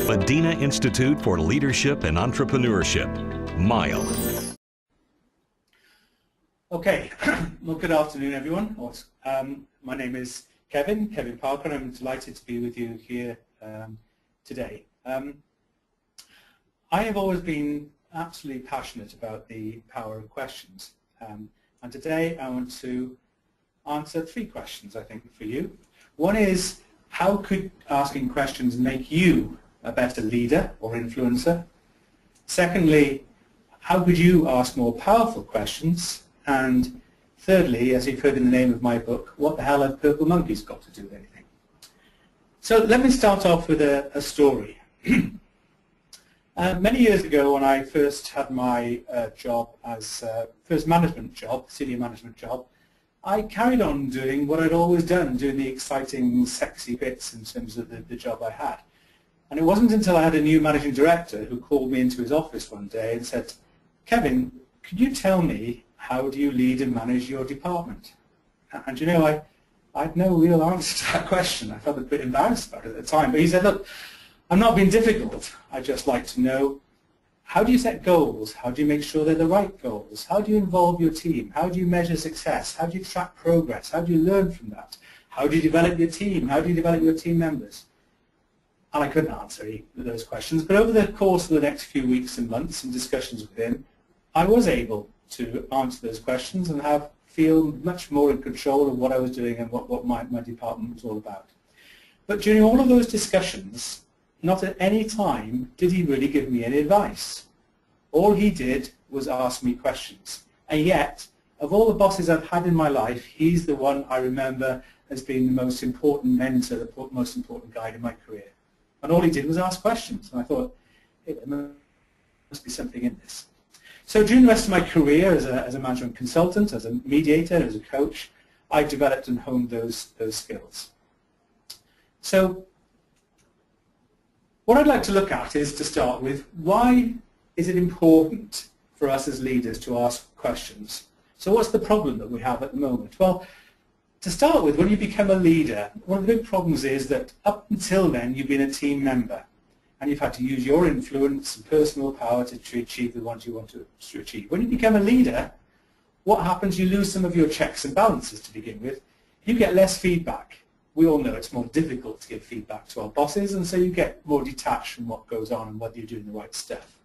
Madinah Institute for Leadership and Entrepreneurship, MILE. Okay, well, good afternoon, everyone. My name is Kevin Parker, and I'm delighted to be with you here today. I have always been absolutely passionate about the power of questions, and today I want to answer 3 questions, I think, for you. One is, how could asking questions make you a better leader or influencer? Secondly, how could you ask more powerful questions? And thirdly, as you've heard in the name of my book, what the hell have purple monkeys got to do with anything? So let me start off with a story. Many years ago, when I first had my job as first management job, senior management job, I carried on doing what I'd always done, doing the exciting, sexy bits in terms of the job I had. And it wasn't until I had a new managing director who called me into his office one day and said, "Kevin, could you tell me, how do you lead and manage your department?" And you know, I had no real answer to that question. I felt a bit embarrassed about it at the time. But he said, "Look, I'm not being difficult. I'd just like to know, how do you set goals? How do you make sure they're the right goals? How do you involve your team? How do you measure success? How do you track progress? How do you learn from that? How do you develop your team? How do you develop your team members?" And I couldn't answer any of those questions. But over the course of the next few weeks and months in discussions with him, I was able to answer those questions and feel much more in control of what I was doing and what my department was all about. But during all of those discussions, not at any time did he really give me any advice. All he did was ask me questions. And yet, of all the bosses I've had in my life, he's the one I remember as being the most important mentor, the most important guide in my career. And all he did was ask questions. And I thought, hey, there must be something in this. So during the rest of my career as a management consultant, as a mediator, as a coach, I developed and honed those skills. So what I'd like to look at is, to start with, why is it important for us as leaders to ask questions? So what's the problem that we have at the moment? Well, to start with, when you become a leader, one of the big problems is that up until then you've been a team member and you've had to use your influence and personal power to achieve the ones you want to achieve. When you become a leader, what happens? You lose some of your checks and balances to begin with. You get less feedback. We all know it's more difficult to give feedback to our bosses, and so you get more detached from what goes on and whether you're doing the right stuff.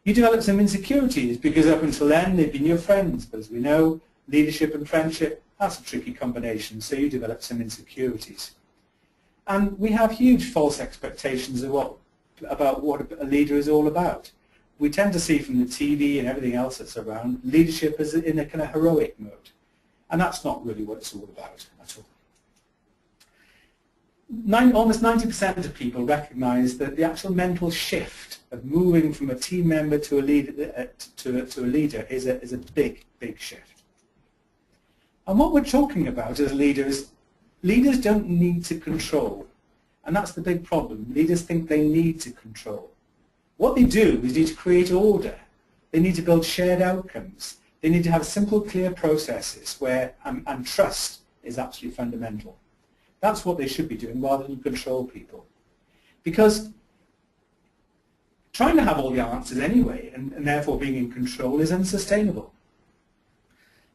You develop some insecurities because up until then they've been your friends, but as we know, leadership and friendship, that's a tricky combination, so you develop some insecurities. And we have huge false expectations of about what a leader is all about. We tend to see from the TV and everything else that's around, leadership as in a kind of heroic mode. And that's not really what it's all about at all. Almost 90% of people recognize that the actual mental shift of moving from a team member to a leader is a big, big shift. And what we're talking about as leaders don't need to control. And that's the big problem. Leaders think they need to control. What they do is need to create order. They need to build shared outcomes. They need to have simple, clear processes where, and trust is absolutely fundamental. That's what they should be doing rather than control people. Because trying to have all the answers anyway and therefore being in control is unsustainable.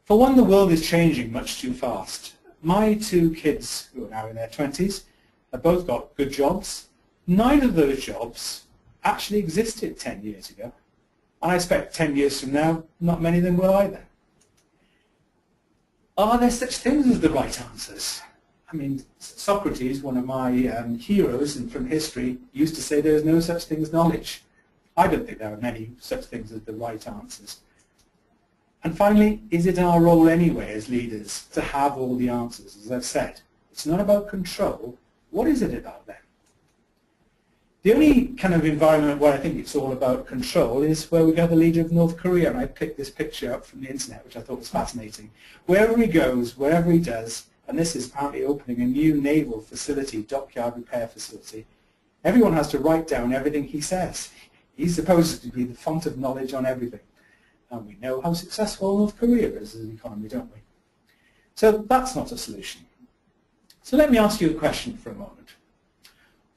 For one, the world is changing much too fast. My 2 kids, who are now in their 20s, have both got good jobs. Neither of those jobs actually existed 10 years ago. And I expect 10 years from now, not many of them will either. Are there such things as the right answers? I mean, Socrates, one of my heroes from history, used to say there's no such thing as knowledge. I don't think there are many such things as the right answers. And finally, is it our role anyway as leaders to have all the answers? As I've said, it's not about control. What is it about them? The only kind of environment where I think it's all about control is where we have the leader of North Korea, and I picked this picture up from the internet, which I thought was fascinating. Wherever he goes, wherever he does, and this is apparently opening a new naval facility, dockyard repair facility, everyone has to write down everything he says. He's supposed to be the font of knowledge on everything. And we know how successful North Korea is as an economy, don't we? So that's not a solution. So let me ask you a question for a moment.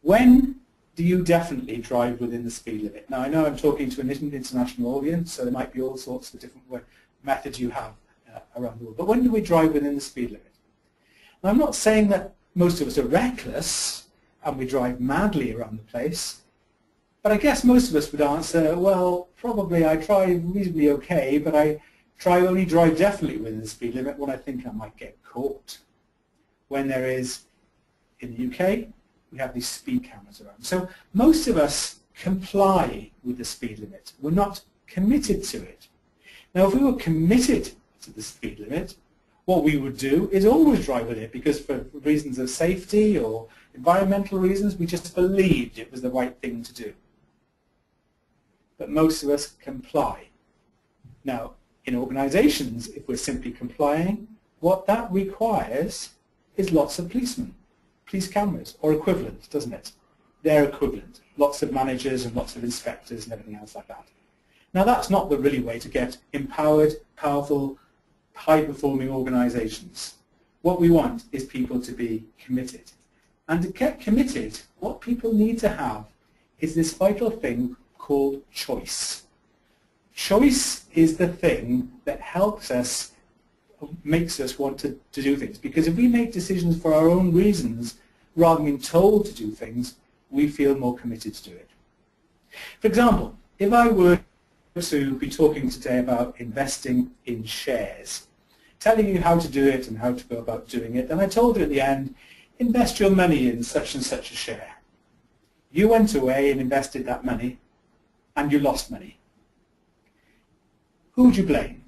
When do you definitely drive within the speed limit? Now I know I'm talking to an international audience, so there might be all sorts of different methods you have around the world. But when do we drive within the speed limit? Now I'm not saying that most of us are reckless and we drive madly around the place, but I guess most of us would answer, well, probably I drive reasonably okay, but I only drive definitely within the speed limit when I think I might get caught. When there is, in the UK, we have these speed cameras around. So most of us comply with the speed limit. We're not committed to it. Now if we were committed to the speed limit, what we would do is always drive with it, because for reasons of safety or environmental reasons, we just believed it was the right thing to do. But most of us comply. Now, in organizations, if we're simply complying, what that requires is lots of policemen, police cameras, or equivalent, doesn't it? They're equivalent. Lots of managers and lots of inspectors and everything else like that. Now, that's not the really way to get empowered, powerful, high-performing organizations. What we want is people to be committed. And to get committed, what people need to have is this vital thing called choice. Choice is the thing that helps us, makes us want to do things. Because if we make decisions for our own reasons, rather than being told to do things, we feel more committed to do it. For example, if I were to be talking today about investing in shares, telling you how to do it and how to go about doing it, and I told you at the end, invest your money in such and such a share. You went away and invested that money, and you lost money. Who would you blame?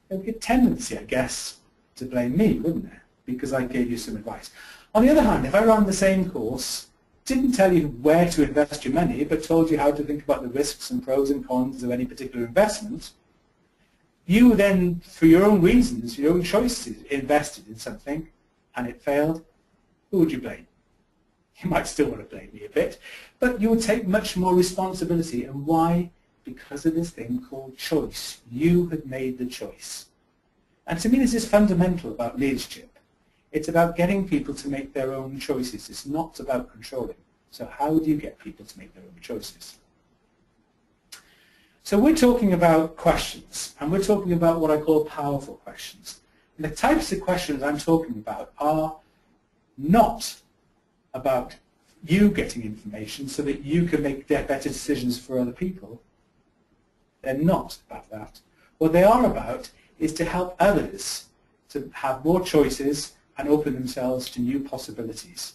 There would be a tendency, I guess, to blame me, wouldn't there? Because I gave you some advice. On the other hand, if I ran the same course, didn't tell you where to invest your money, but told you how to think about the risks and pros and cons of any particular investment, you then, for your own reasons, your own choices, invested in something, and it failed, who would you blame? You might still want to blame me a bit, but you would take much more responsibility. And why? Because of this thing called choice. You had made the choice. And to me, this is fundamental about leadership. It's about getting people to make their own choices. It's not about controlling. So how do you get people to make their own choices? So we're talking about questions, and we're talking about what I call powerful questions. And the types of questions I'm talking about are not about you getting information so that you can make better decisions for other people. They're not about that. What they are about is to help others to have more choices and open themselves to new possibilities.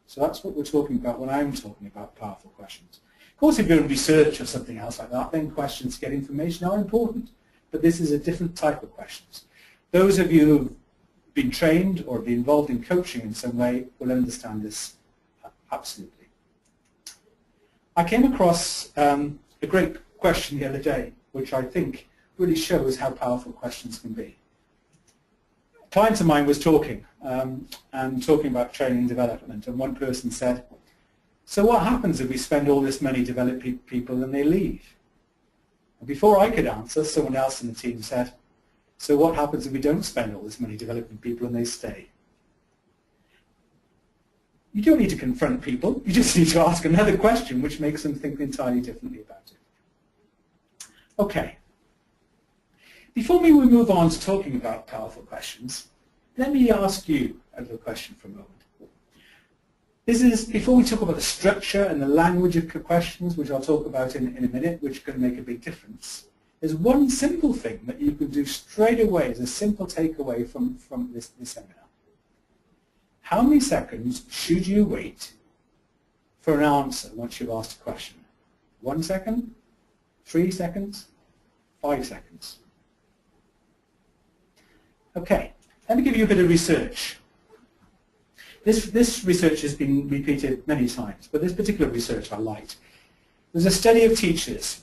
So that's what we're talking about when I'm talking about powerful questions. Of course, if you're in research or something else like that, then questions to get information are important. But this is a different type of questions. Those of you who've been trained or been involved in coaching in some way will understand this absolutely. I came across a great question the other day, which I think really shows how powerful questions can be. A client of mine was talking and talking about training and development, and one person said, so what happens if we spend all this money developing people and they leave? And before I could answer, someone else in the team said, so what happens if we don't spend all this money developing people and they stay? You don't need to confront people, you just need to ask another question which makes them think entirely differently about it. Okay. Before we move on to talking about powerful questions, let me ask you a little question for a moment. This is, before we talk about the structure and the language of questions, which I'll talk about in a minute, which can make a big difference, there's one simple thing that you can do straight away as a simple takeaway from this seminar. How many seconds should you wait for an answer once you've asked a question? 1 second? 3 seconds? 5 seconds? Okay, let me give you a bit of research. This research has been repeated many times, but this particular research I liked. There's a study of teachers,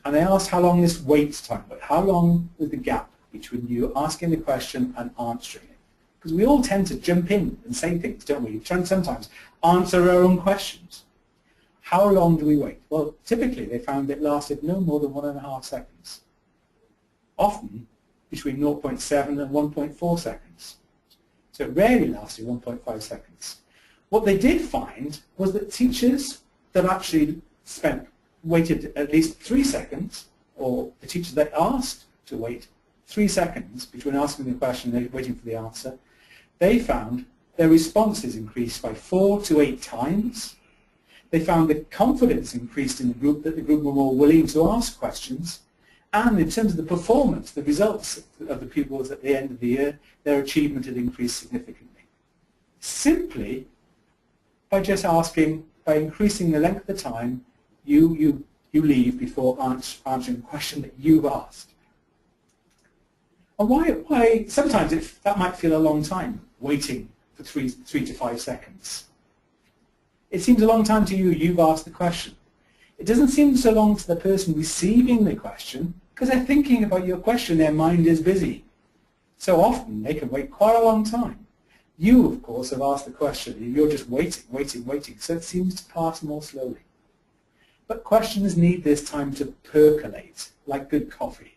and they asked how long this wait time was. How long was the gap between you asking the question and answering it? Because we all tend to jump in and say things, don't we? We try and sometimes answer our own questions. How long do we wait? Well, typically they found it lasted no more than 1.5 seconds. Often between 0.7 and 1.4 seconds. So it rarely lasted 1.5 seconds. What they did find was that teachers that actually waited at least 3 seconds, or the teachers that asked to wait 3 seconds between asking the question and waiting for the answer, they found their responses increased by 4 to 8 times. They found the confidence increased in the group, that the group were more willing to ask questions, and in terms of the performance, the results of the pupils at the end of the year, their achievement had increased significantly. Simply by just asking, by increasing the length of the time you leave before answering a question that you've asked. And why sometimes that might feel a long time, waiting for 3 to 5 seconds. It seems a long time to you, you've asked the question. It doesn't seem so long to the person receiving the question, because they're thinking about your question, their mind is busy. So often they can wait quite a long time. You, of course, have asked the question, and you're just waiting, so it seems to pass more slowly. But questions need this time to percolate, like good coffee.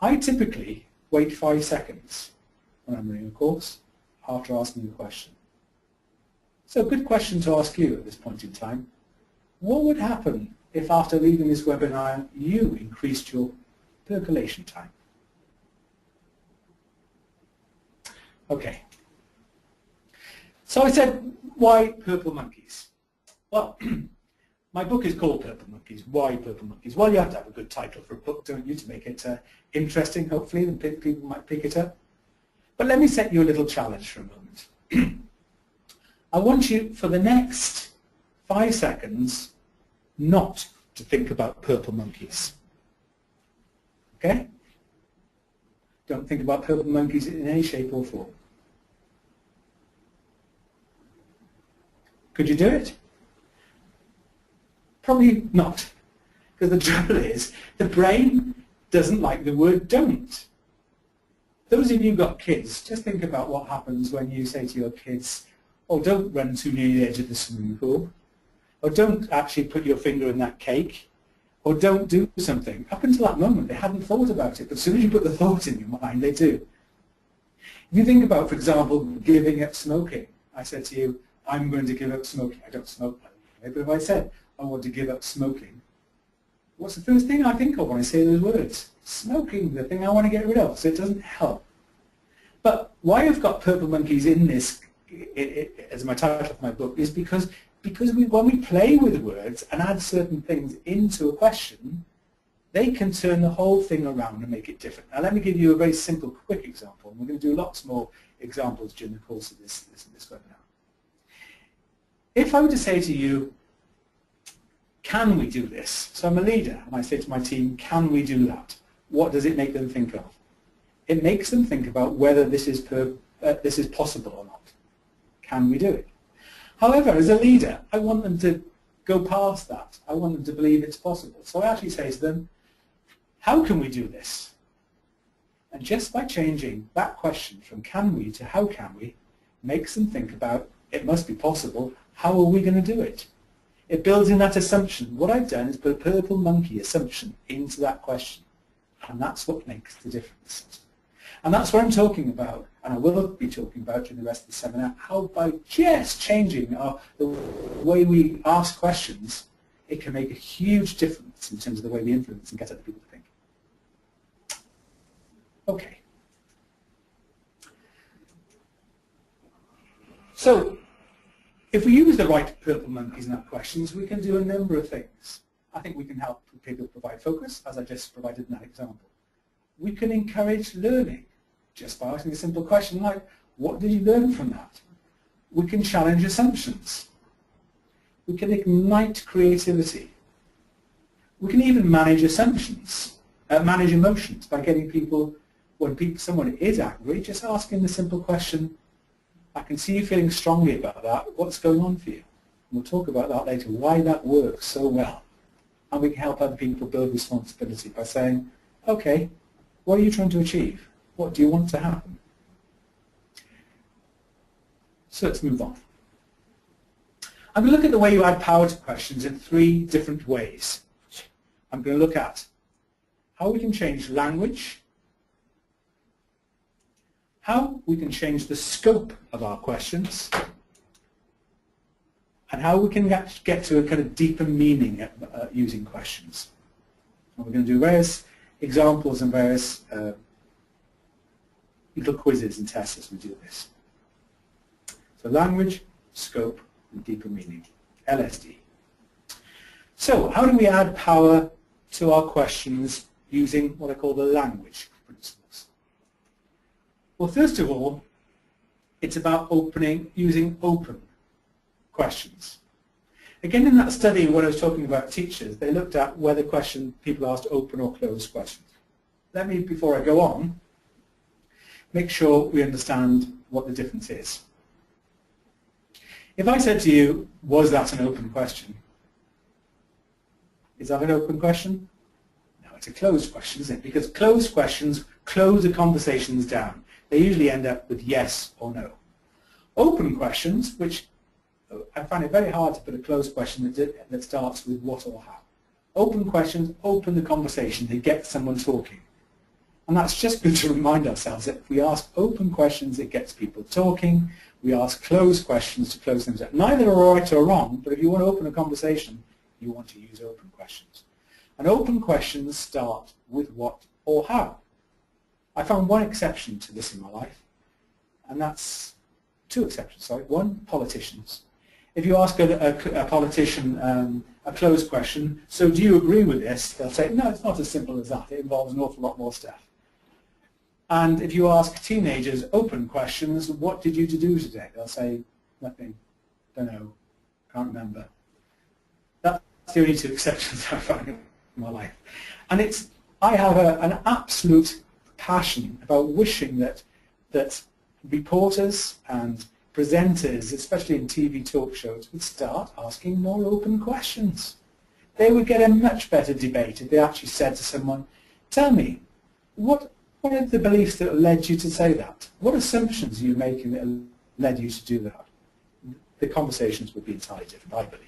I typically wait 5 seconds when I'm running a course after asking a question. So a good question to ask you at this point in time: what would happen if after leaving this webinar you increased your percolation time? Okay. So I said, why purple monkeys? Well, my book is called Purple Monkeys. Why Purple Monkeys? Well, you have to have a good title for a book, don't you, to make it interesting, hopefully, and people might pick it up. But let me set you a little challenge for a moment. I want you, for the next 5 seconds, not to think about purple monkeys. Okay? Don't think about purple monkeys in any shape or form. Could you do it? Probably not. Because the trouble is, the brain doesn't like the word don't. Those of you who've got kids, just think about what happens when you say to your kids, oh, don't run too near the edge of the swimming pool, or don't actually put your finger in that cake, or don't do something. Up until that moment, they hadn't thought about it, but as soon as you put the thought in your mind, they do. If you think about, for example, giving up smoking, I said to you, I'm going to give up smoking. I don't smoke, by the way, but if I said, I want to give up smoking, what's the first thing I think of when I say those words? Smoking, the thing I want to get rid of, so it doesn't help. But why I've got purple monkeys in this, as my title of my book, is because when we play with words and add certain things into a question, they can turn the whole thing around and make it different. Now let me give you a very simple, quick example, and we're going to do lots more examples during the course of this webinar. If I were to say to you, can we do this? So I'm a leader, and I say to my team, can we do that? What does it make them think of? It makes them think about whether this is possible or not. Can we do it? However, as a leader, I want them to go past that. I want them to believe it's possible. So I actually say to them, how can we do this? And just by changing that question from can we to how can we, makes them think about it must be possible, how are we going to do it? It builds in that assumption. What I've done is put a purple monkey assumption into that question. And that's what makes the difference. And that's what I'm talking about, and I will be talking about during the rest of the seminar, how by just changing the way we ask questions, it can make a huge difference in terms of the way we influence and get other people to think. Okay. So, if we use the right purple monkeys in our questions, we can do a number of things. I think we can help people provide focus, as I just provided in that example. We can encourage learning just by asking a simple question like, what did you learn from that? We can challenge assumptions. We can ignite creativity. We can even manage assumptions, manage emotions by getting people, when someone is angry, just asking the simple question, I can see you feeling strongly about that, what's going on for you? And we'll talk about that later, why that works so well. And we can help other people build responsibility by saying, okay, what are you trying to achieve? What do you want to happen? So let's move on. I'm going to look at the way you add power to questions in 3 different ways. I'm going to look at how we can change language, how we can change the scope of our questions, and how we can get to a kind of deeper meaning using questions. And we're going to do various examples and various little quizzes and tests as we do this. So language, scope, and deeper meaning, LSD. So how do we add power to our questions using what I call the language principles? Well, first of all, it's about using open questions. Again, in that study when I was talking about teachers, they looked at whether people asked open or closed questions. Let me, before I go on, make sure we understand what the difference is. If I said to you, was that an open question? Is that an open question? No, it's a closed question, isn't it? Because closed questions close the conversations down. They usually end up with yes or no. Open questions, which I find it very hard to put a closed question that starts with what or how. Open questions open the conversation, they get someone talking. And that's just good to remind ourselves that if we ask open questions, it gets people talking. We ask closed questions to close things up. Neither are right or wrong, but if you want to open a conversation, you want to use open questions. And open questions start with what or how. I found one exception to this in my life, and that's two exceptions, sorry. One, politicians. If you ask a politician a closed question, so do you agree with this? They'll say, no, it's not as simple as that. It involves an awful lot more stuff. And if you ask teenagers open questions, what did you do today? They'll say, nothing, don't know, can't remember. That's the only two exceptions I've found in my life. And I have an absolute passion about wishing that reporters and presenters, especially in TV talk shows, would start asking more open questions. They would get a much better debate if they actually said to someone, tell me, what are the beliefs that led you to say that? What assumptions are you making that led you to do that? The conversations would be entirely different, I believe.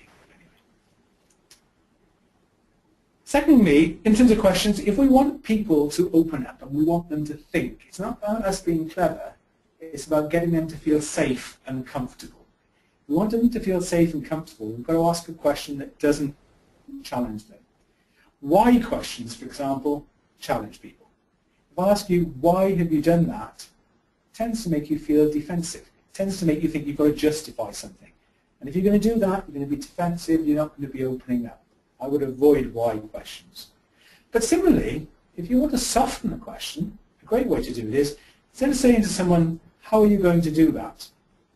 Secondly, in terms of questions, if we want people to open up and we want them to think, it's not about us being clever, it's about getting them to feel safe and comfortable. If we want them to feel safe and comfortable, we've got to ask a question that doesn't challenge them. Why questions, for example, challenge people. If I ask you, why have you done that, it tends to make you feel defensive. It tends to make you think you've got to justify something. And if you're going to do that, you're going to be defensive, you're not going to be opening up. I would avoid why questions. But similarly, if you want to soften the question, a great way to do it is, instead of saying to someone, how are you going to do that?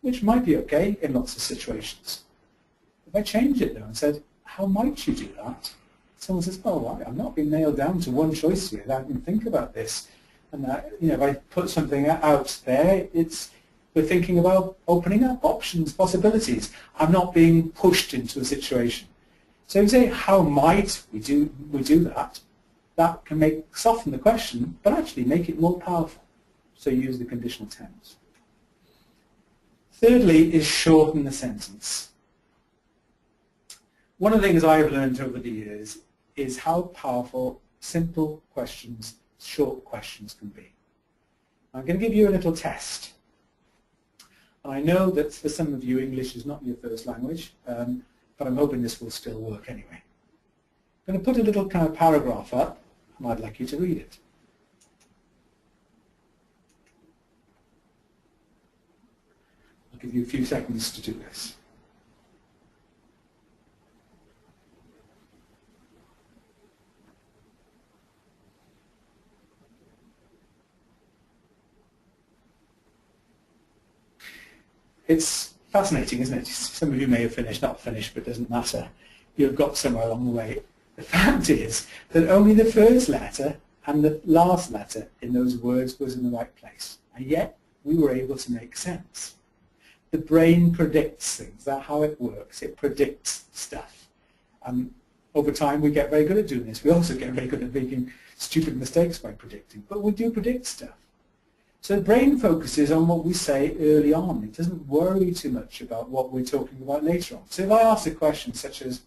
Which might be okay in lots of situations. If I change it though and said, how might you do that? Someone says, oh, I'm not being nailed down to one choice here. I can think about this. And if I put something out there, we're thinking about opening up options, possibilities. I'm not being pushed into a situation. So if you say, how might we do that? That can soften the question, but actually make it more powerful. So use the conditional tense. Thirdly is shorten the sentence. One of the things I've learned over the years is how powerful simple questions, short questions can be. I'm going to give you a little test. And I know that for some of you English is not your first language, but I'm hoping this will still work anyway. I'm going to put a little kind of paragraph up, and I'd like you to read it. I'll give you a few seconds to do this. It's fascinating, isn't it? Some of you may have finished, not finished, but it doesn't matter. You've got somewhere along the way. The fact is that only the first letter and the last letter in those words was in the right place. And yet, we were able to make sense. The brain predicts things. That's how it works. It predicts stuff. Over time, we get very good at doing this. We also get very good at making stupid mistakes by predicting. But we do predict stuff. So the brain focuses on what we say early on. It doesn't worry too much about what we're talking about later on. So if I ask a question such as,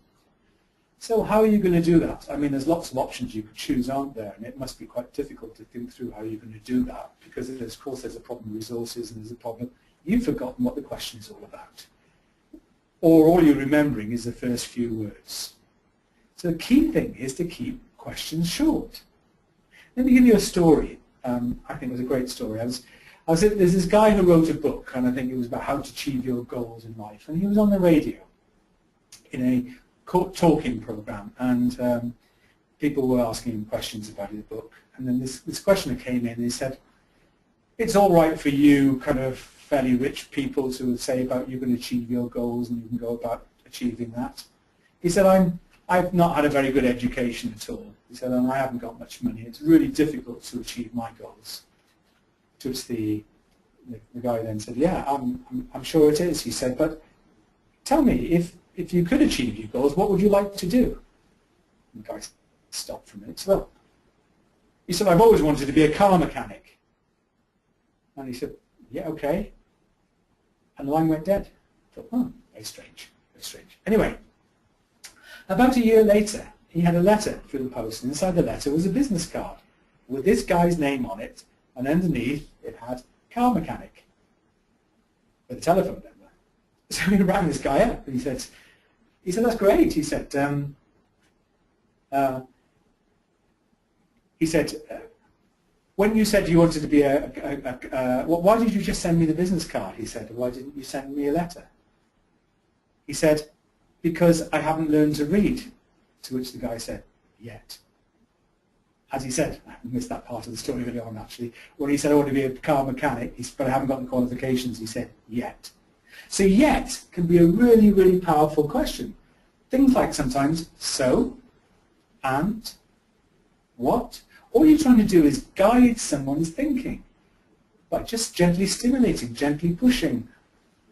so how are you going to do that? I mean, there's lots of options you could choose, aren't there? And it must be quite difficult to think through how you're going to do that because, of course, there's a problem with resources and there's a problem. You've forgotten what the question is all about. or all you're remembering is the first few words. So the key thing is to keep questions short. Let me give you a story. I think it was a great story. There's this guy who wrote a book, and I think it was about how to achieve your goals in life, and he was on the radio in a talking program, and people were asking him questions about his book, and then this questioner came in and he said, it's all right for you kind of fairly rich people to say about you're going to achieve your goals and you can go about achieving that. He said, I've not had a very good education at all. He said, and I haven't got much money. It's really difficult to achieve my goals. To which the guy then said, yeah, I'm sure it is. He said, but tell me, if you could achieve your goals, what would you like to do? And the guy stopped for a minute. Well, he said, I've always wanted to be a car mechanic. And he said, yeah, okay. And the line went dead. I thought, oh, very strange, very strange. Anyway, about a year later, he had a letter through the post, and inside the letter was a business card with this guy's name on it, and underneath it had car mechanic with a telephone number. So he rang this guy up, and he said, that's great. He said, when you said you wanted to be why did you just send me the business card? He said, why didn't you send me a letter? He said, because I haven't learned to read. To which the guy said, yet. As he said, I missed that part of the story earlier on actually, when he said I want to be a car mechanic, but I haven't got the qualifications, he said, yet. So yet can be a really, really powerful question. Things like sometimes, so, and, what. All you're trying to do is guide someone's thinking by just gently stimulating, gently pushing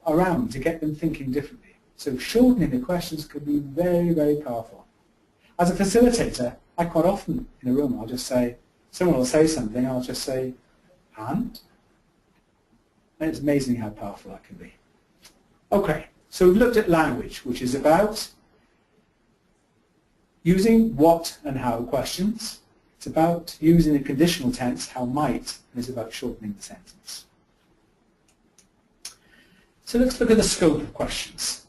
around to get them thinking differently. So shortening the questions could be very, very powerful. As a facilitator, I quite often in a room, I'll just say, someone will say something, I'll just say, and it's amazing how powerful that can be. Okay, so we've looked at language, which is about using what and how questions. It's about using a conditional tense, how might, and it's about shortening the sentence. So let's look at the scope of questions.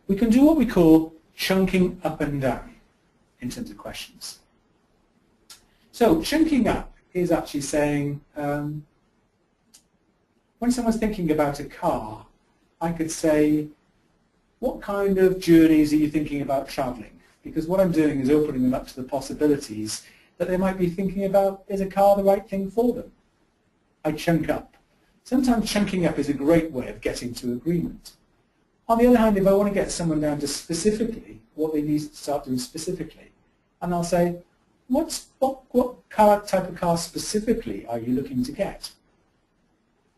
We can do what we call chunking up and down in terms of questions. So chunking up is actually saying, when someone's thinking about a car, I could say, what kind of journeys are you thinking about traveling? Because what I'm doing is opening them up to the possibilities that they might be thinking about, is a car the right thing for them? I chunk up. Sometimes chunking up is a great way of getting to agreement. On the other hand, if I want to get someone down to specifically what they need to start doing specifically, and I'll say, what type of car specifically are you looking to get?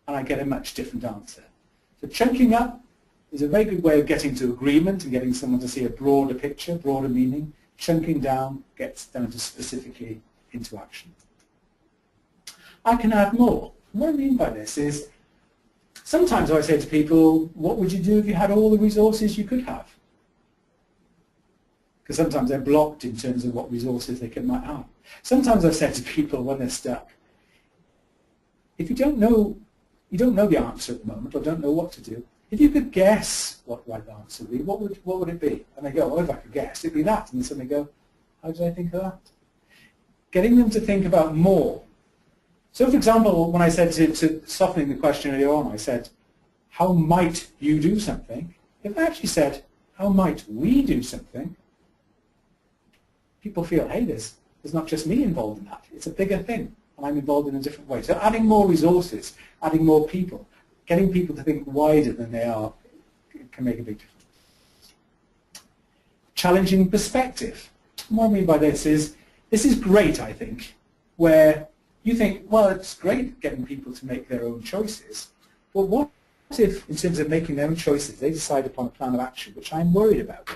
And I get a much different answer. So chunking up is a very good way of getting to agreement and getting someone to see a broader picture, broader meaning. Chunking down gets them to specifically into action. I can add more. What I mean by this is, sometimes I say to people, what would you do if you had all the resources you could have? Because sometimes they're blocked in terms of what resources they might have. Sometimes I've said to people when they're stuck, if you don't know the answer at the moment or don't know what to do, if you could guess what the right answer would be, what would it be? And they go, well, if I could guess, it'd be that. And then suddenly go, how did I think of that? Getting them to think about more. So, for example, when I said to softening the question earlier on, I said, how might you do something? If I actually said, how might we do something, people feel, hey, there's not just me involved in that. It's a bigger thing, and I'm involved in a different way. So adding more resources, adding more people, getting people to think wider than they are can make a big difference. Challenging perspective. What I mean by this is great, I think, where you think, well, it's great getting people to make their own choices, but what if, in terms of making their own choices, they decide upon a plan of action, which I'm worried about?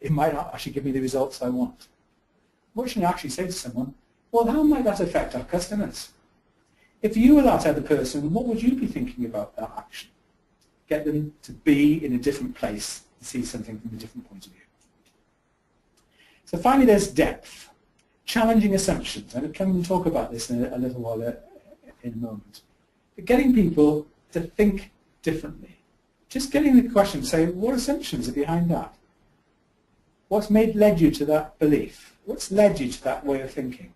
It might not actually give me the results I want. What should I actually say to someone? Well, how might that affect our customers? If you were that other person, what would you be thinking about that action? Get them to be in a different place and see something from a different point of view. So finally, there's depth. Challenging assumptions, and I'll come and talk about this in a little while in a moment. But getting people to think differently, just getting the question, say, what assumptions are behind that? What's led you to that belief? What's led you to that way of thinking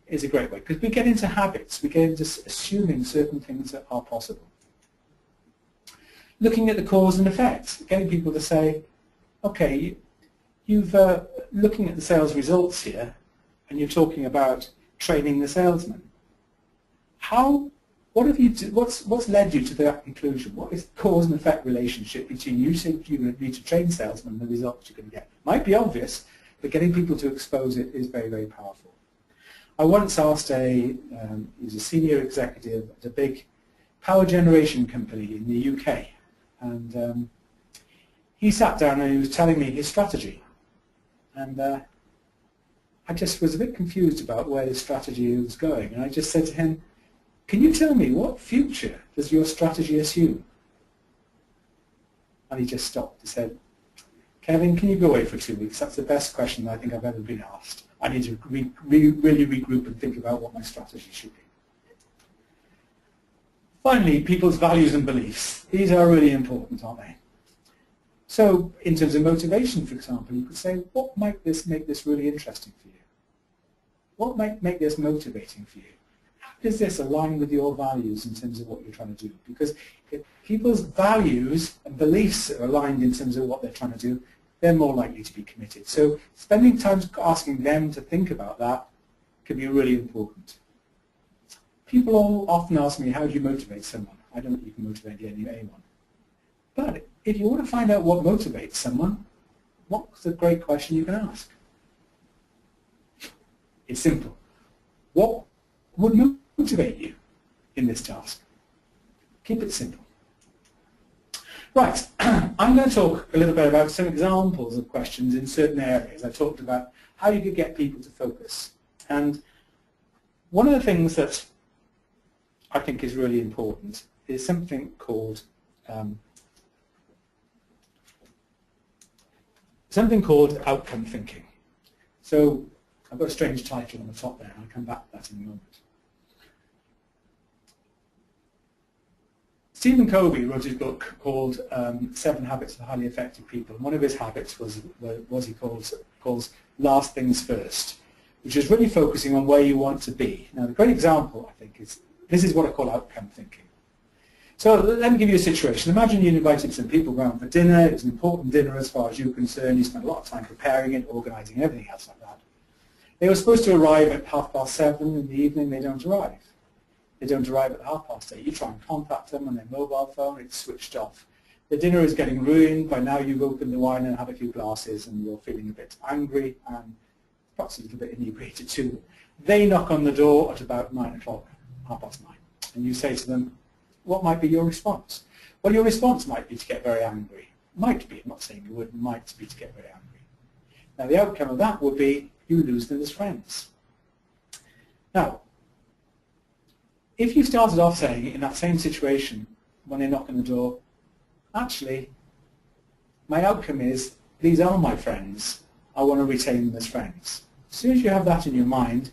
is a great way, because we get into habits, we get into assuming certain things that are possible. Looking at the cause and effect, getting people to say, okay, you've looking at the sales results here, and you're talking about training the salesman. What's led you to that conclusion? What is the cause and effect relationship between you think you need to train salesmen and the results you're going to get? Might be obvious, but getting people to expose it is very, very powerful. I once asked he was a senior executive at a big power generation company in the UK, and he sat down and he was telling me his strategy, and I just was a bit confused about where his strategy was going, and I just said to him, can you tell me what future does your strategy assume? And he just stopped. He said, Kevin, can you go away for 2 weeks? That's the best question I think I've ever been asked. I need to really regroup and think about what my strategy should be. Finally, people's values and beliefs. These are really important, aren't they? So in terms of motivation, for example, you could say, what might make this really interesting for you? What might make this motivating for you? How does this align with your values in terms of what you're trying to do? Because if people's values and beliefs are aligned in terms of what they're trying to do, they're more likely to be committed. So spending time asking them to think about that can be really important. People often ask me, how do you motivate someone? I don't think you can motivate anyone. But if you want to find out what motivates someone, what's a great question you can ask? It's simple. What would motivate you in this task? Keep it simple. Right, I'm going to talk a little bit about some examples of questions in certain areas. I talked about how you could get people to focus. And one of the things that I think is really important is something called outcome thinking. So I've got a strange title on the top there, and I'll come back to that in a moment. Stephen Covey wrote his book called 7 Habits of Highly Effective People. And one of his habits was he calls last things first, which is really focusing on where you want to be. Now, the great example, I think, is this is what I call outcome thinking. So let me give you a situation. Imagine you invited some people around for dinner. It was an important dinner as far as you're concerned. You spent a lot of time preparing it, organising, everything else like that. They were supposed to arrive at 7:30 in the evening. They don't arrive. They don't arrive at 8:30. You try and contact them on their mobile phone. It's switched off. The dinner is getting ruined. By now you've opened the wine and had a few glasses and you're feeling a bit angry and perhaps a little bit inebriated too. They knock on the door at about 9 o'clock, 9:30. And you say to them, what might be your response? Well, your response might be to get very angry. Might be, I'm not saying you would, might be to get very angry. Now the outcome of that would be you lose them as friends. Now, if you started off saying in that same situation when they knock on the door, actually, my outcome is these are my friends. I want to retain them as friends. As soon as you have that in your mind,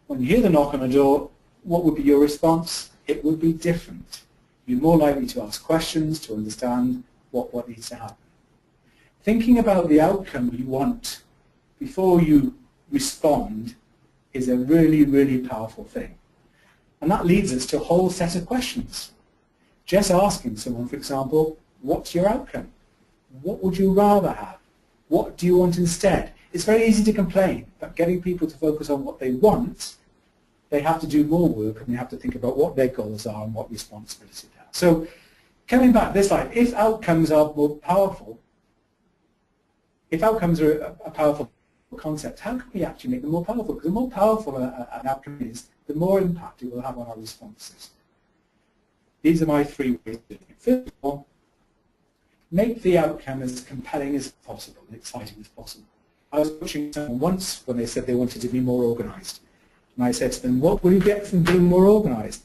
when you hear the knock on the door, what would be your response? It would be different. You're more likely to ask questions to understand what needs to happen. Thinking about the outcome you want before you respond is a really, really powerful thing. And that leads us to a whole set of questions. Just asking someone, for example, what's your outcome? What would you rather have? What do you want instead? It's very easy to complain, but getting people to focus on what they want, they have to do more work and they have to think about what their goals are and what responsibility they have. So coming back to this slide, if outcomes are more powerful, if outcomes are a powerful concept, how can we actually make them more powerful? Because the more powerful an outcome is, the more impact it will have on our responses. These are my 3 ways of doing it. First of all, make the outcome as compelling as possible and exciting as possible. I was coaching someone once when they said they wanted to be more organised. And I said to them, what will you get from being more organised?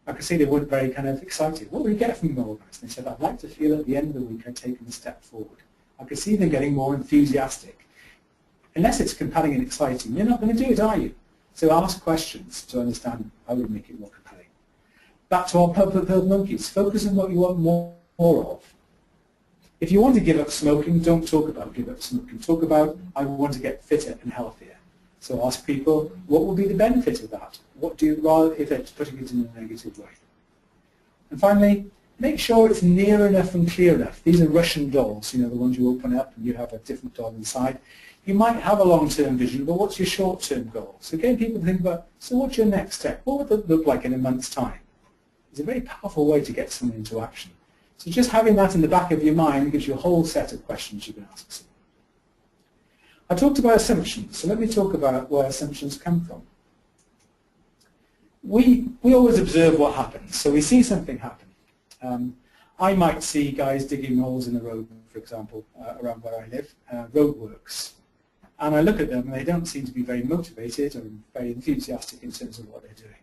I could see they weren't very kind of excited. What will you get from being more organised? And they said, I'd like to feel at the end of the week I've taken a step forward. I could see them getting more enthusiastic. Unless it's compelling and exciting, you're not going to do it, are you? So ask questions to understand how we make it more compelling. Back to our purple monkeys. Focus on what you want more more of. If you want to give up smoking, don't talk about give up smoking. Talk about, I want to get fitter and healthier. So ask people, what would be the benefit of that? What do you rather if they're putting it in a negative way? And finally, make sure it's near enough and clear enough. These are Russian dolls, you know, the ones you open up and you have a different doll inside. You might have a long-term vision, but what's your short-term goal? So getting people to think about, so what's your next step? What would that look like in a month's time? It's a very powerful way to get someone into action. So just having that in the back of your mind gives you a whole set of questions you can ask someone. I talked about assumptions, so let me talk about where assumptions come from. We always observe what happens, so we see something happen. I might see guys digging holes in the road, for example, around where I live, roadworks. And I look at them and they don't seem to be very motivated or very enthusiastic in terms of what they're doing.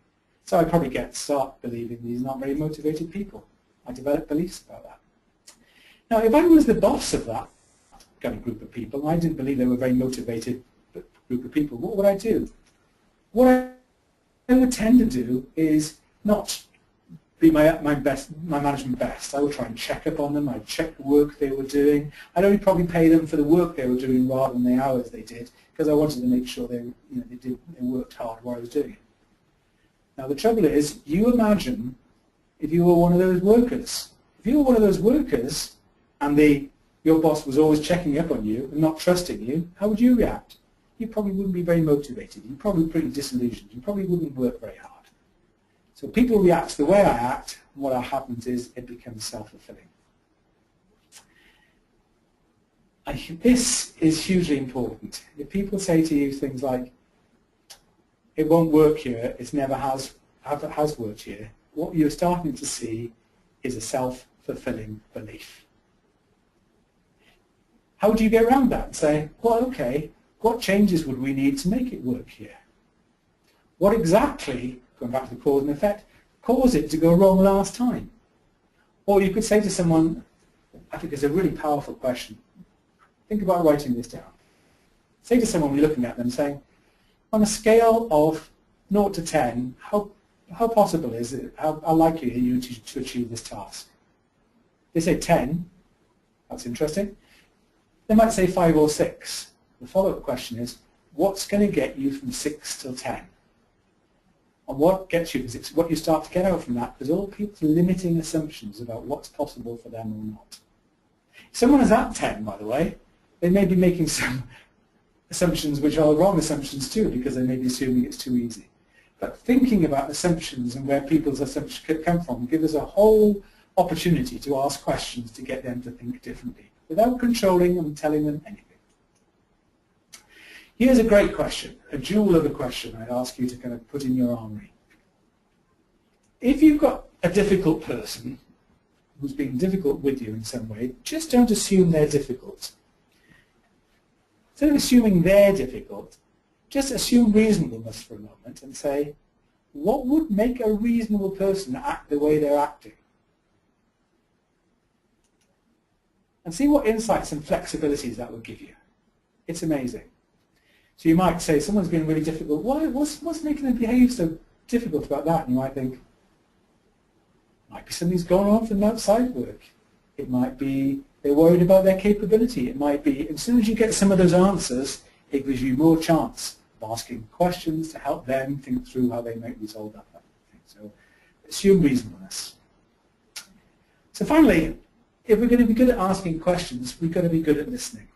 So I probably start believing these are not very motivated people. I develop beliefs about that. Now, if I was the boss of that kind of group of people, and I didn't believe they were a very motivated group of people, what would I do? What I would tend to do is not be my management best. I would try and check up on them. I'd check the work they were doing. I'd only probably pay them for the work they were doing rather than the hours they did, because I wanted to make sure they worked hard while I was doing it. Now the trouble is, you imagine if you were one of those workers. If you were one of those workers and your boss was always checking up on you and not trusting you, how would you react? You probably wouldn't be very motivated. You'd probably be pretty disillusioned. You probably wouldn't work very hard. So people react to the way I act, and what happens is it becomes self-fulfilling. This is hugely important. If people say to you things like, it won't work here, it never has worked here, what you're starting to see is a self-fulfilling belief. How do you get around that and say, well, okay, what changes would we need to make it work here? What exactly, going back to the cause and effect, caused it to go wrong last time? Or you could say to someone, I think it's a really powerful question. Think about writing this down. Say to someone you're looking at them saying, on a scale of 0 to 10, how possible is it, how likely are you to achieve this task? They say 10, that's interesting. They might say 5 or 6. The follow-up question is, what's going to get you from 6 till 10? And what gets you, because it's what you start to get out from that, is all people's limiting assumptions about what's possible for them or not. If someone is at 10, by the way, they may be making some assumptions which are wrong assumptions too, because they may be assuming it's too easy. But thinking about assumptions and where people's assumptions could come from give us a whole opportunity to ask questions to get them to think differently, without controlling and telling them anything. Here's a great question, a jewel of a question I'd ask you to kind of put in your armory. If you've got a difficult person who's being difficult with you in some way, just don't assume they're difficult. Instead of assuming they're difficult, just assume reasonableness for a moment and say, what would make a reasonable person act the way they're acting? And see what insights and flexibilities that would give you. It's amazing. So you might say, someone's been really difficult. What's making them behave so difficult about that? And you might think, it might be something's going on from outside work. It might be they're worried about their capability. It might be, as soon as you get some of those answers, it gives you more chance of asking questions to help them think through how they might resolve that thing. So assume reasonableness. So finally, if we're going to be good at asking questions, we've got to be good at listening.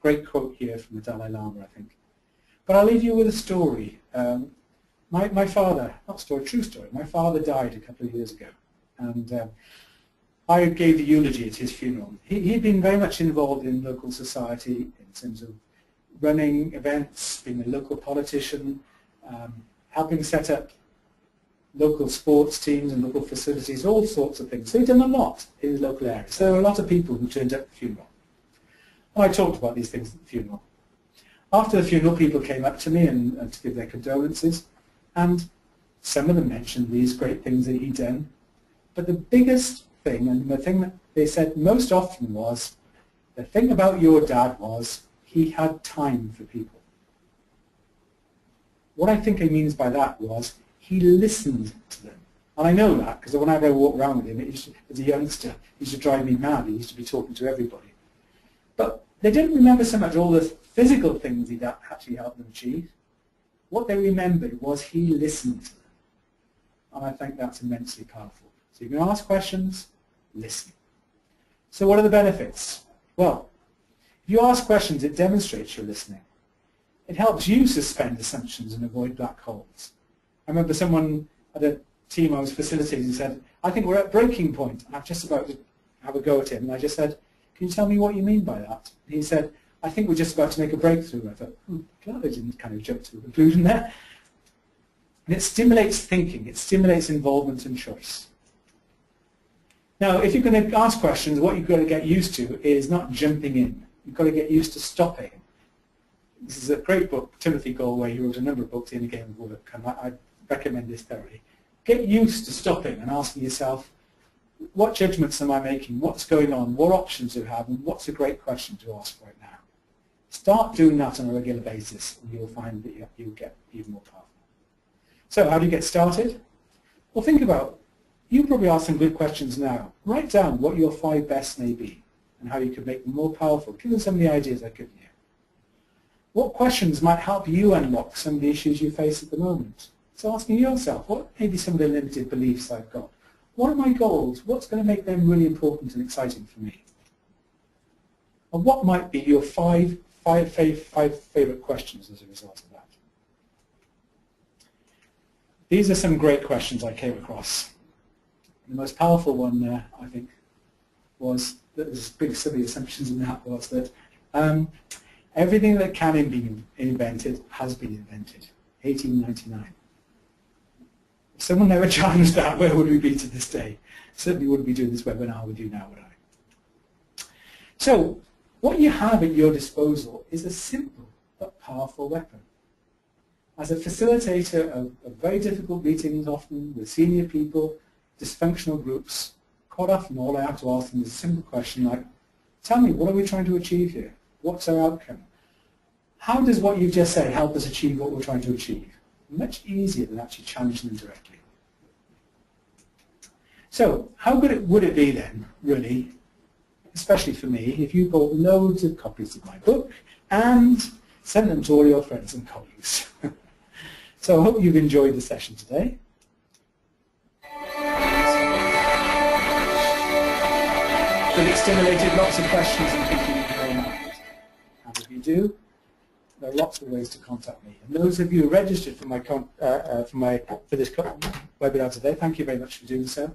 Great quote here from the Dalai Lama, I think. But I'll leave you with a story. My father, not story, true story, my father died a couple of years ago. And I gave the eulogy at his funeral. He'd been very much involved in local society in terms of running events, being a local politician, helping set up local sports teams and local facilities, all sorts of things. So he'd done a lot in his local area. So there were a lot of people who turned up at the funeral. And I talked about these things at the funeral. After the funeral, people came up to me and to give their condolences, and some of them mentioned these great things that he'd done. But the biggest thing, and the thing that they said most often was, the thing about your dad was he had time for people. What I think he means by that was he listened to them. And I know that because whenever I walk around with him, as a youngster, he used to drive me mad. He used to be talking to everybody. But they didn't remember so much all the physical things he'd actually helped them achieve. What they remembered was he listened to them. And I think that's immensely powerful. So you can ask questions, listen. So what are the benefits? Well, if you ask questions, it demonstrates you're listening. It helps you suspend assumptions and avoid black holes. I remember someone at a team I was facilitating said, I think we're at breaking point. I'm just about to have a go at him. And I just said, can you tell me what you mean by that? And he said, I think we're just about to make a breakthrough. I thought, glad I didn't kind of jump to a conclusion there. And it stimulates thinking. It stimulates involvement and choice. Now, if you're going to ask questions, what you've got to get used to is not jumping in. You've got to get used to stopping. This is a great book, Timothy Galway, who wrote a number of books in a game of work, and I recommend this thoroughly. Get used to stopping and asking yourself, what judgments am I making? What's going on? What options do I have? And what's a great question to ask right now? Start doing that on a regular basis, and you'll find that you'll get even more powerful. So how do you get started? Well, think about, you probably ask some good questions now. Write down what your 5 best may be and how you can make them more powerful. Give them some of the ideas I've given you. What questions might help you unlock some of the issues you face at the moment? So asking yourself, what may be some of the limited beliefs I've got? What are my goals? What's going to make them really important and exciting for me? And what might be your five favorite questions as a result of that? These are some great questions I came across. The most powerful one there, I think, was that there's big silly assumptions in that was that everything that can be invented has been invented. 1899. If someone never challenged that, where would we be to this day? Certainly wouldn't be doing this webinar with you now, would I? So, what you have at your disposal is a simple but powerful weapon. As a facilitator of very difficult meetings, often with senior people, dysfunctional groups, quite often all I have to ask them is a simple question like, tell me, what are we trying to achieve here? What's our outcome? How does what you've just said help us achieve what we're trying to achieve? Much easier than actually challenging them directly. So, how good would it be then, really, especially for me, if you bought loads of copies of my book and sent them to all your friends and colleagues? So I hope you've enjoyed the session today. That it stimulated lots of questions and thinking in your own mind. And if you do, there are lots of ways to contact me. And those of you who registered for this webinar today, thank you very much for doing so.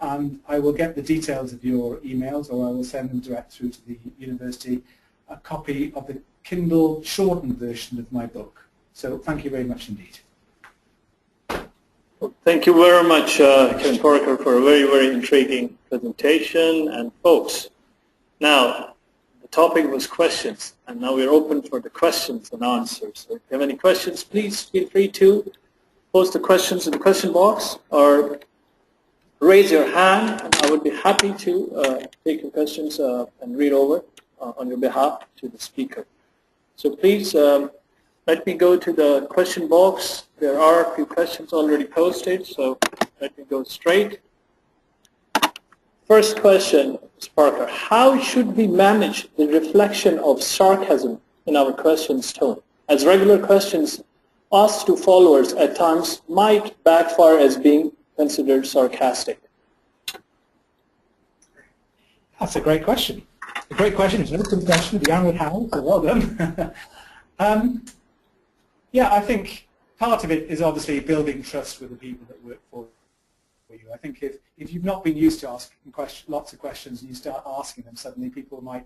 And I will get the details of your emails, or I will send them direct through to the university, a copy of the Kindle shortened version of my book. So thank you very much indeed. Thank you very much, Kevin Parker, for a very, very intriguing presentation. And folks, now the topic was questions, and now we're open for the questions and answers. So if you have any questions, please feel free to post the questions in the question box or raise your hand, and I would be happy to take your questions and read over on your behalf to the speaker. So please let me go to the question box. There are a few questions already posted, so let me go straight. First question, Ms. Parker, how should we manage the reflection of sarcasm in our questions tone, as regular questions asked to followers at times might backfire as being considered sarcastic? That's a great question. A great question. It's an open question. The Aaron Howell, so well done. Yeah, I think part of it is obviously building trust with the people that work for you. I think if you've not been used to asking lots of questions and you start asking them, suddenly people might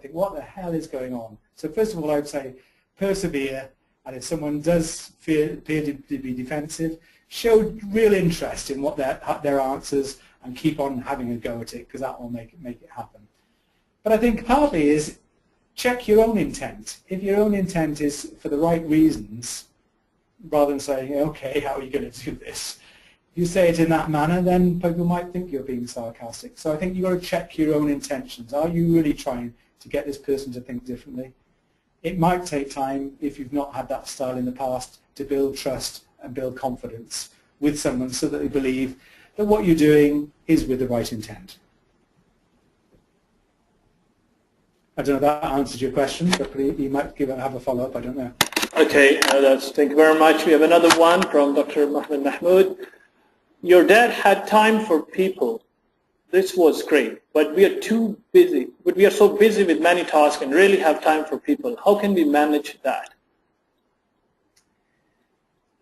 think, what the hell is going on? So first of all, I would say persevere, and if someone does appear to be defensive, show real interest in what their answers and keep on having a go at it, because that will make it happen. But I think partly is check your own intent. If your own intent is for the right reasons, rather than saying, okay, how are you going to do this? If you say it in that manner, then people might think you're being sarcastic. So I think you've got to check your own intentions. Are you really trying to get this person to think differently? It might take time, if you've not had that style in the past, to build trust and build confidence with someone so that they believe that what you're doing is with the right intent. I don't know if that answers your question, but you might have a follow-up, I don't know. Okay, thank you very much. We have another one from Dr. Mohammed Mahmoud. Your dad had time for people. This was great, but we are too busy. But we are so busy with many tasks and really have time for people. How can we manage that?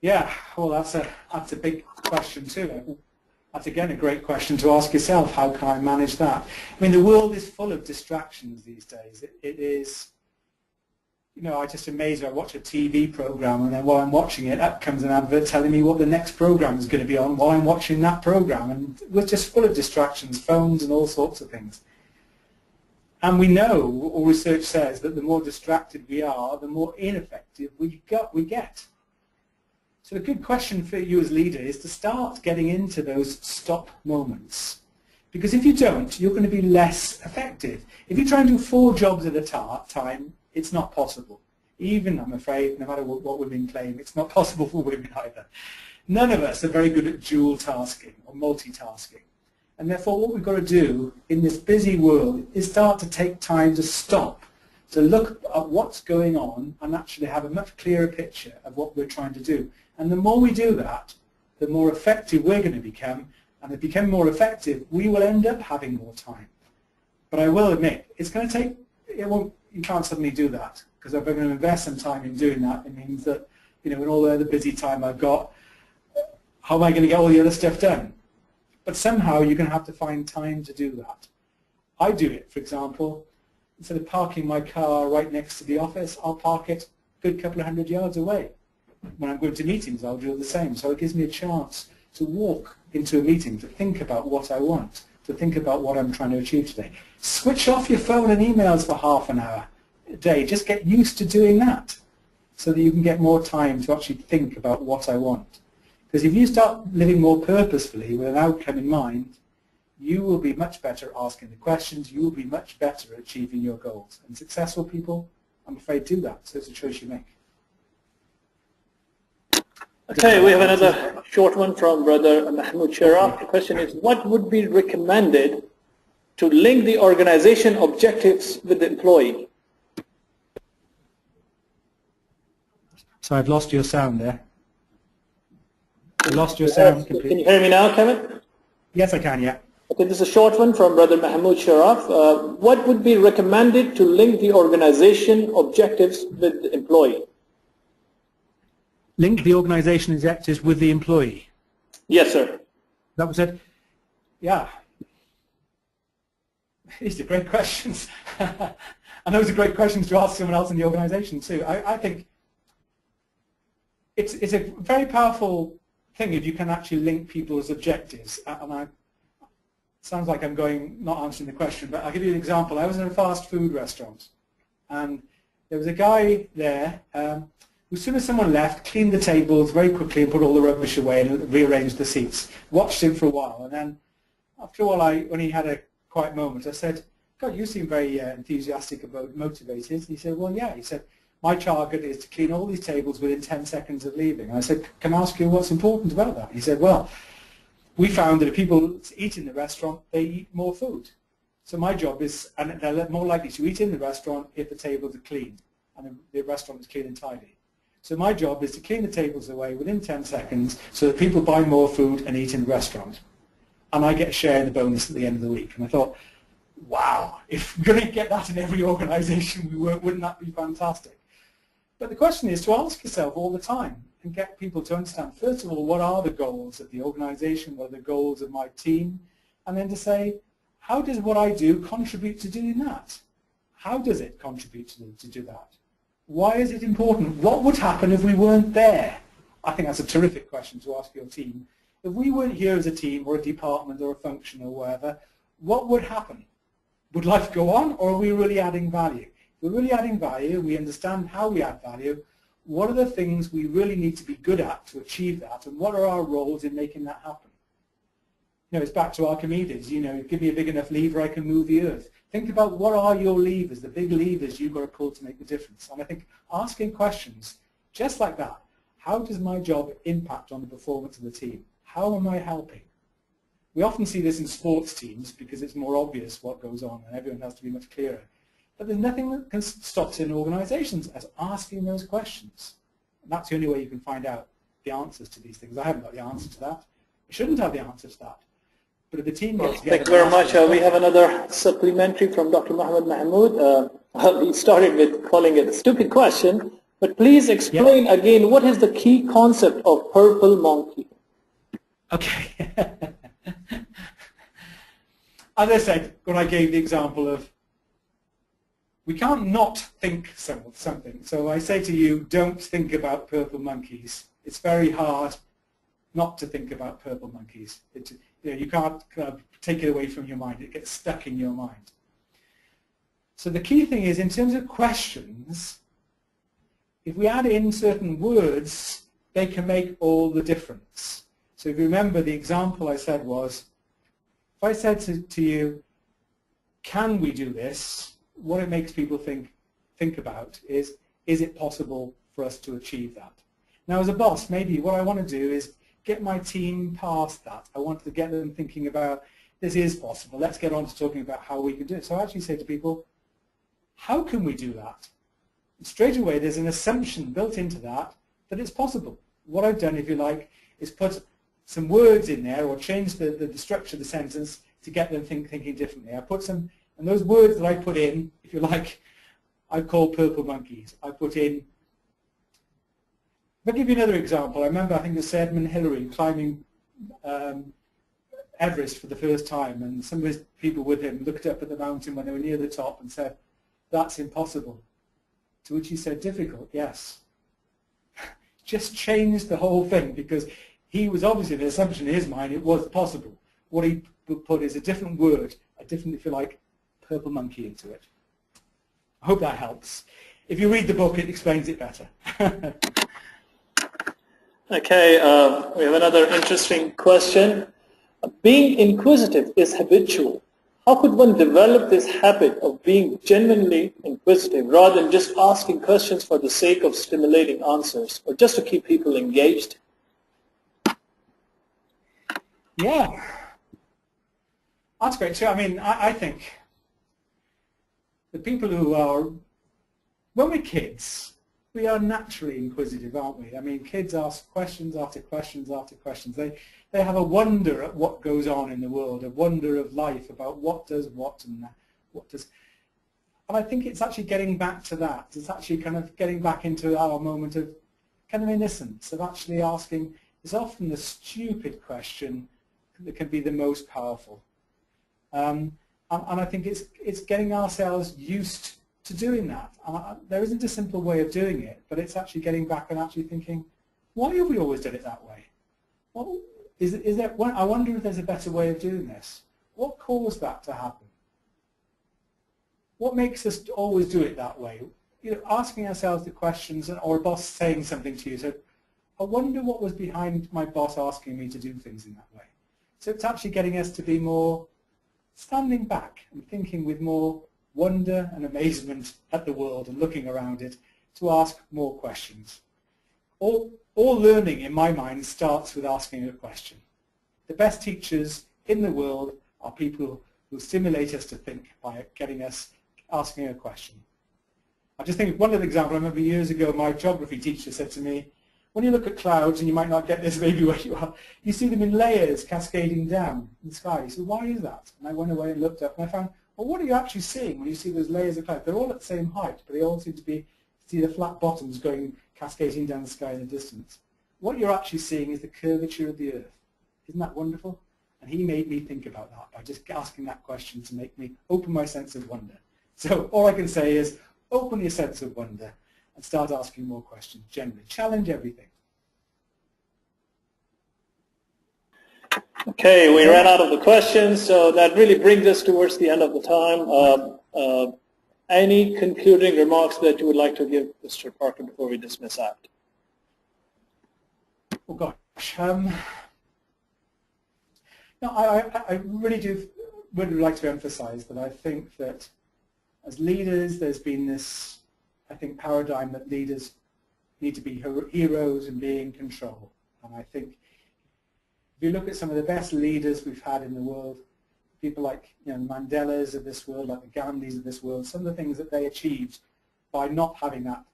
Yeah, well, that's a big question too. That's again a great question to ask yourself. How can I manage that? I mean, the world is full of distractions these days. It is, you know, I just amazed. I watch a TV program, and then while I'm watching it, up comes an advert telling me what the next program is going to be on while I'm watching that program, and we're just full of distractions, phones and all sorts of things. And we know, or research says, that the more distracted we are, the more ineffective we get. So a good question for you as leader is to start getting into those stop moments. Because if you don't, you're going to be less effective. If you try and do 4 jobs at a time, it's not possible. Even, I'm afraid, no matter what women claim, it's not possible for women either. None of us are very good at dual tasking or multitasking. And therefore what we've got to do in this busy world is start to take time to stop, to look at what's going on and actually have a much clearer picture of what we're trying to do. And the more we do that, the more effective we're going to become. And to become more effective, we will end up having more time. But I will admit, it's going to take, you can't suddenly do that. Because if I'm going to invest some time in doing that, it means that, you know, in all the other busy time I've got, how am I going to get all the other stuff done? But somehow you're going to have to find time to do that. I do it, for example, instead of parking my car right next to the office, I'll park it a good couple of 100 yards away. When I'm going to meetings, I'll do the same. So it gives me a chance to walk into a meeting, to think about what I want, to think about what I'm trying to achieve today. Switch off your phone and emails for half an hour a day. Just get used to doing that so that you can get more time to actually think about what I want. Because if you start living more purposefully with an outcome in mind, you will be much better asking the questions, you will be much better at achieving your goals. And successful people, I'm afraid, do that. So it's a choice you make. Okay, we have another short one from Brother Mahmoud Sharaf. The question is, what would be recommended to link the organization objectives with the employee? So I've lost your sound there. I lost your sound completely. Can you hear me now, Kevin? Yes, I can, yeah. Okay, this is a short one from Brother Mahmoud Sharaf. What would be recommended to link the organization objectives with the employee? Link the organization objectives with the employee? Yes, sir. That was it? Yeah. These are great questions. And those are great questions to ask someone else in the organization too. I think it's a very powerful thing if you can actually link people's objectives. And it sounds like I'm not answering the question, but I'll give you an example. I was in a fast food restaurant, and there was a guy there who, as soon as someone left, cleaned the tables very quickly and put all the rubbish away and rearranged the seats. Watched him for a while, and then after a while, when he had a quiet moment, I said, God, you seem very enthusiastic about motivated. And he said, well, yeah. He said, my target is to clean all these tables within 10 seconds of leaving. And I said, can I ask you what's important about that? He said, well, we found that if people eat in the restaurant, they eat more food. So my job is, and they're more likely to eat in the restaurant if the tables are clean and the restaurant is clean and tidy. So my job is to clean the tables away within 10 seconds so that people buy more food and eat in the restaurant. And I get a share in the bonus at the end of the week. And I thought, wow, if we're going to get that in every organization we work, wouldn't that be fantastic? But the question is to ask yourself all the time and get people to understand, first of all, what are the goals of the organization, what are the goals of my team, and then to say, how does what I do contribute to doing that? How does it contribute to do that? Why is it important? What would happen if we weren't there? I think that's a terrific question to ask your team. If we weren't here as a team or a department or a function or whatever, what would happen? Would life go on, or are we really adding value? If we're really adding value, we understand how we add value, what are the things we really need to be good at to achieve that, and what are our roles in making that happen? You know, it's back to Archimedes, you know, give me a big enough lever, I can move the earth. Think about what are your levers, the big levers you've got to pull to make the difference. And I think asking questions just like that, how does my job impact on the performance of the team? How am I helping? We often see this in sports teams because it's more obvious what goes on and everyone has to be much clearer. But there's nothing that can stop in organizations as asking those questions. And that's the only way you can find out the answers to these things. I haven't got the answer to that. I shouldn't have the answer to that. But if the team gets together... Thank you very much. We have another supplementary from Dr. Mohammed Mahmoud. He started with calling it a stupid question, but please explain again what is the key concept of purple monkey? Okay. As I said, when I gave the example of we can't not think something. So I say to you, don't think about purple monkeys. It's very hard not to think about purple monkeys. You can't kind of take it away from your mind. It gets stuck in your mind. So the key thing is, in terms of questions, if we add in certain words, they can make all the difference. So if you remember, the example I said was, if I said to you, can we do this? What it makes people think about is it possible for us to achieve that? Now, as a boss, maybe what I want to do is get my team past that. I want to get them thinking about, this is possible. Let's get on to talking about how we can do it. So I actually say to people, how can we do that? And straight away, there's an assumption built into that it's possible. What I've done, if you like, is put some words in there or change the structure of the sentence to get them thinking differently. I put some, and those words that I put in, if you like, I call purple monkeys. I put in, I'll give you another example. I remember, I think it was Sir Edmund Hillary climbing Everest for the first time, and some of his people with him looked up at the mountain when they were near the top and said, that's impossible. To which he said, difficult, yes. Just changed the whole thing, because he was obviously the assumption in his mind it was possible. What he put is a different word, a different, if you like, purple monkey into it. I hope that helps. If you read the book, it explains it better. Okay, we have another interesting question. Being inquisitive is habitual. How could one develop this habit of being genuinely inquisitive rather than just asking questions for the sake of stimulating answers or just to keep people engaged? Yeah, that's great too. I mean, I think the people who are, when we're kids, we are naturally inquisitive, aren't we? I mean, kids ask questions after questions after questions. They have a wonder at what goes on in the world, a wonder of life about what does what and what does. And I think it's actually getting back to that. It's actually kind of getting back into our moment of kind of innocence, of actually asking, it's often the stupid question that can be the most powerful. And I think it's getting ourselves used to doing that. There isn't a simple way of doing it, but it's actually getting back and actually thinking, why have we always done it that way? Well, I wonder if there's a better way of doing this. What caused that to happen? What makes us always do it that way? You know, asking ourselves the questions, or a boss saying something to you, so I wonder what was behind my boss asking me to do things in that way. So it's actually getting us to be more standing back and thinking with more wonder and amazement at the world and looking around it to ask more questions. All learning, in my mind, starts with asking a question. The best teachers in the world are people who stimulate us to think by getting us asking a question. I just think one other example, I remember years ago my geography teacher said to me, when you look at clouds, and you might not get this maybe where you are, you see them in layers cascading down in the sky. So why is that? And I went away and looked up and I found, well, what are you actually seeing when you see those layers of clouds? They're all at the same height, but they all seem to be, see the flat bottoms going cascading down the sky in the distance. What you're actually seeing is the curvature of the Earth. Isn't that wonderful? And he made me think about that by just asking that question to make me open my sense of wonder. So all I can say is open your sense of wonder and start asking more questions generally. Challenge everything. Okay, we ran out of the questions, so that really brings us towards the end of the time. Any concluding remarks that you would like to give Mr. Parker before we dismiss out? Oh gosh. No, I really would like to emphasize that I think that as leaders there's been this, I think, paradigm that leaders need to be heroes and be in control. And I think If you look at some of the best leaders we've had in the world, people like Mandelas of this world, like the Gandhis of this world, some of the things that they achieved by not having that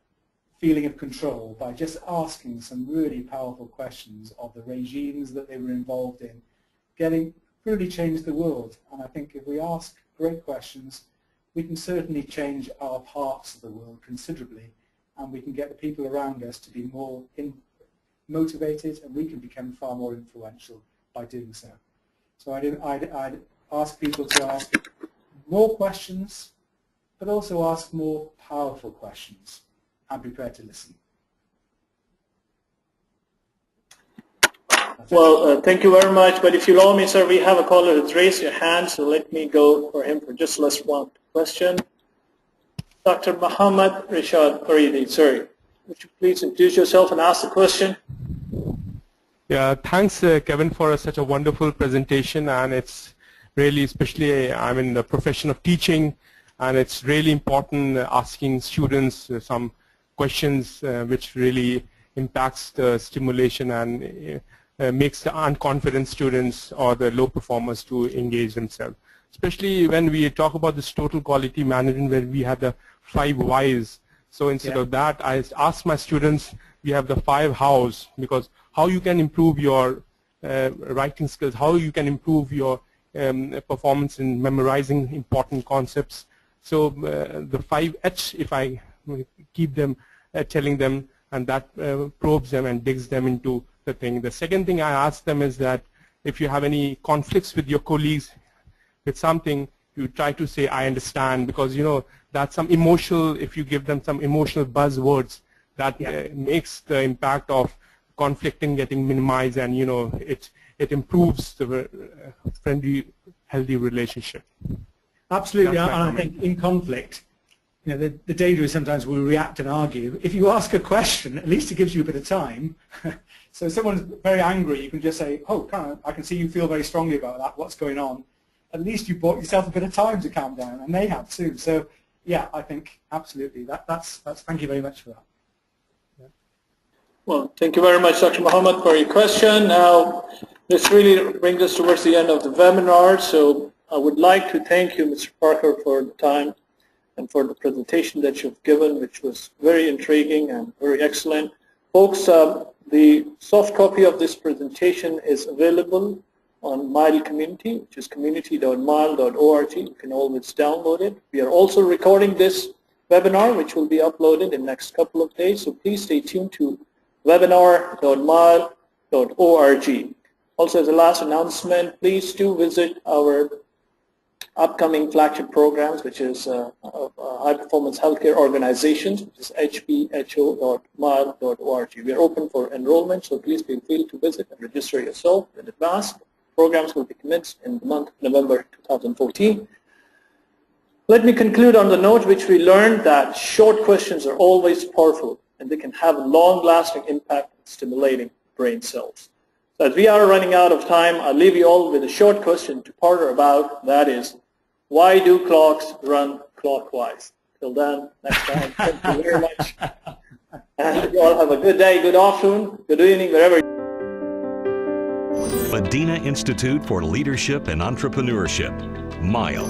feeling of control, by just asking some really powerful questions of the regimes that they were involved in, really changed the world. And I think if we ask great questions, we can certainly change our parts of the world considerably, and we can get the people around us to be more motivated, and we can become far more influential by doing so. So I'd ask people to ask more questions, but also ask more powerful questions. I'm prepared to listen. Well, thank you very much. But if you allow me, sir, we have a caller who's raised your hand, so let me go for him for just last one question. Dr. Muhammad Rashad Faridi, sir, would you please introduce yourself and ask the question? Yeah, thanks, Kevin, for such a wonderful presentation. And it's really, especially I'm in the profession of teaching, and it's really important asking students some questions which really impacts the stimulation and makes the unconfident students or the low performers to engage themselves. Especially when we talk about this total quality management, where we have the 5 whys. So instead of that, I ask my students, we have the 5 hows, because how you can improve your writing skills, how you can improve your performance in memorizing important concepts. So the 5 H, if I keep them telling them, and that probes them and digs them into the thing. The second thing I ask them is that if you have any conflicts with your colleagues with something, you try to say, I understand, because that's some emotional, if you give them some emotional buzzwords, that makes the impact of conflicting getting minimized, and it improves the friendly, healthy relationship. Absolutely, and I think in conflict, the danger is sometimes we react and argue. If you ask a question, at least it gives you a bit of time. So if someone's very angry, you can just say, oh, I can see you feel very strongly about that, what's going on? At least you bought yourself a bit of time to calm down, and they have too. So yeah, I think absolutely, that's thank you very much for that. Well, thank you very much, Dr. Muhammad, for your question. Now, this really brings us towards the end of the webinar, so I would like to thank you, Mr. Parker, for the time and for the presentation that you've given, which was very intriguing and very excellent. Folks, the soft copy of this presentation is available on MILE Community, which is community.mile.org. You can always download it. We are also recording this webinar, which will be uploaded in the next couple of days, so please stay tuned to webinar.mile.org. Also, as a last announcement, please do visit our upcoming flagship programs, which is High Performance Healthcare Organizations, which is hpho.mile.org. We are open for enrollment, so please feel free to visit and register yourself in advance. Programs will be commenced in the month of November 2014. Let me conclude on the note which we learned that short questions are always powerful, and they can have a long-lasting impact in stimulating brain cells. So as we are running out of time, I'll leave you all with a short question to ponder about, that is, why do clocks run clockwise? Till then, next time, thank you very much. And you all have a good day, good afternoon, good evening, wherever. Madinah Institute for Leadership and Entrepreneurship, MILE.